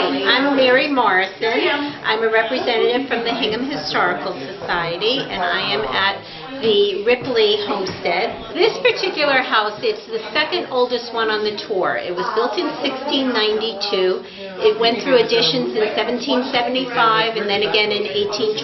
I'm Mary Morrison. I'm a representative from the Hingham Historical Society, and I am at the Ripley Homestead. This particular house, it's the second oldest one on the tour. It was built in 1692. It went through additions in 1775 and then again in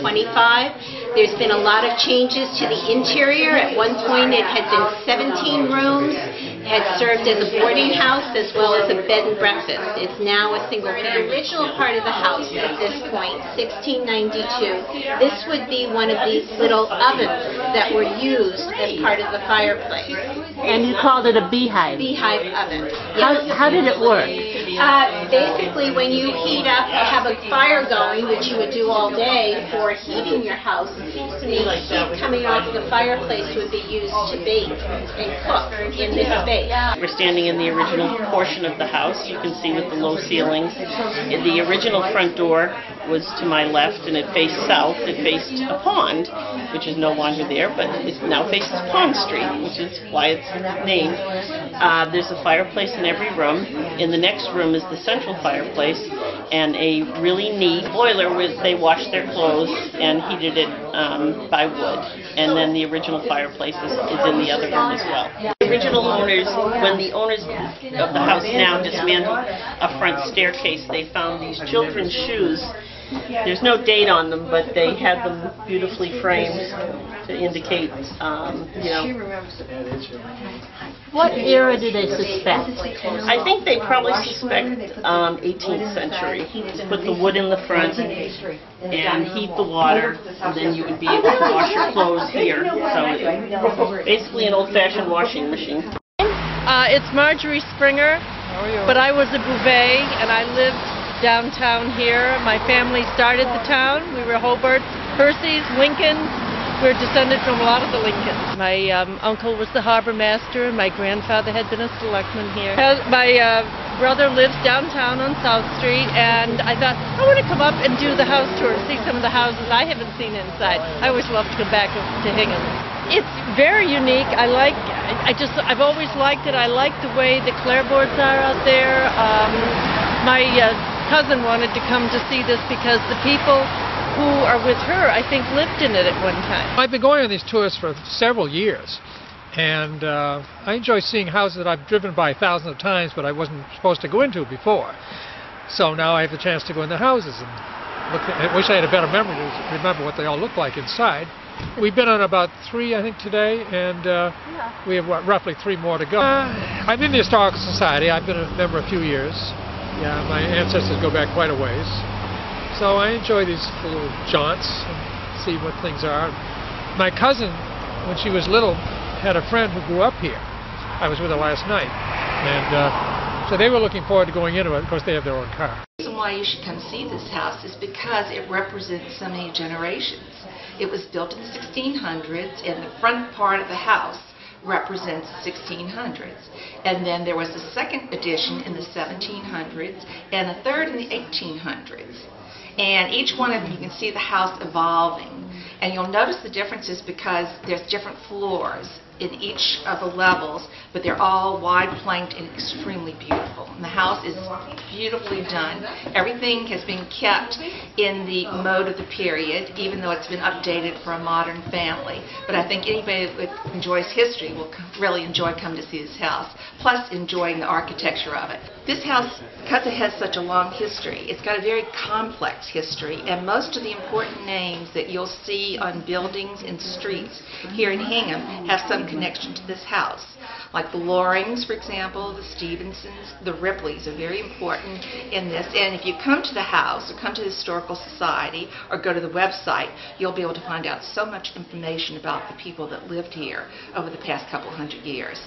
1825. There's been a lot of changes to the interior. At one point it had been 17 rooms. It had served as a boarding house as well as a bed and breakfast. It's now a single family. The original part of the house at this point, 1692, this would be one of these little ovens that were used as part of the fireplace. And you called it a beehive? Beehive oven. How did it work? Basically, when you heat up, have a fire going, which you would do all day for heating your house, the heat coming off the fireplace would be used to bake and cook in this space. We're standing in the original portion of the house. You can see with the low ceilings. The original front door was to my left, and it faced south. It faced a pond, which is no longer there, but it now faces Pond Street, which is why it's named. There's a fireplace in every room. In the next room is the central fireplace and a really neat boiler where they washed their clothes and heated it by wood. And then the original fireplace is in the other room as well. The original owners, when the owners of the house now dismantled a front staircase, they found these children's shoes. There's no date on them, but they had them beautifully framed to indicate, What era do they suspect? I think they probably suspect 18th century. Put the wood in the front and heat the water, and then you would be able to wash your clothes here. So basically an old-fashioned washing machine. It's Marjorie Springer, but I was a bouvet, and I lived downtown here. My family started the town. We were Hobarts, Percys, Lincolns. We're descended from a lot of the Lincolns. My uncle was the harbor master, and my grandfather had been a selectman here. My brother lives downtown on South Street, and I thought, I want to come up and do the house tour and see some of the houses I haven't seen inside. I always love to come back to Hingham. It's very unique. I've always liked it. I like the way the clapboards are out there. My cousin wanted to come to see this because the people who are with her, I think, lived in it at one time. I've been going on these tours for several years, and I enjoy seeing houses that I've driven by thousands of times but I wasn't supposed to go into before. So now I have the chance to go in the houses and look. I wish I had a better memory to remember what they all look like inside. We've been on about 3, I think, today, and we have roughly 3 more to go. I'm in the Historical Society. I've been a member a few years. Yeah, my ancestors go back quite a ways. So I enjoy these little jaunts and see what things are. My cousin, when she was little, had a friend who grew up here. I was with her last night. And so they were looking forward to going into it. Of course, they have their own car. The reason why you should come see this house is because it represents so many generations. It was built in the 1600s, and the front part of the house represents the 1600s. And then there was a second edition in the 1700s and a third in the 1800s. And each one of them, you can see the house evolving. And you'll notice the differences because there's different floors in each of the levels, but they're all wide planked and extremely beautiful. And the house is beautifully done. Everything has been kept in the mode of the period, even though it's been updated for a modern family. But I think anybody that enjoys history will really enjoy coming to see this house, plus enjoying the architecture of it. This house, because it has such a long history, it's got a very complex history, and most of the important names that you'll see on buildings and streets here in Hingham have some connection to this house. Like the Lorings, for example, the Stevensons, the Ripleys are very important in this. And if you come to the house or come to the Historical Society or go to the website, you'll be able to find out so much information about the people that lived here over the past couple hundred years.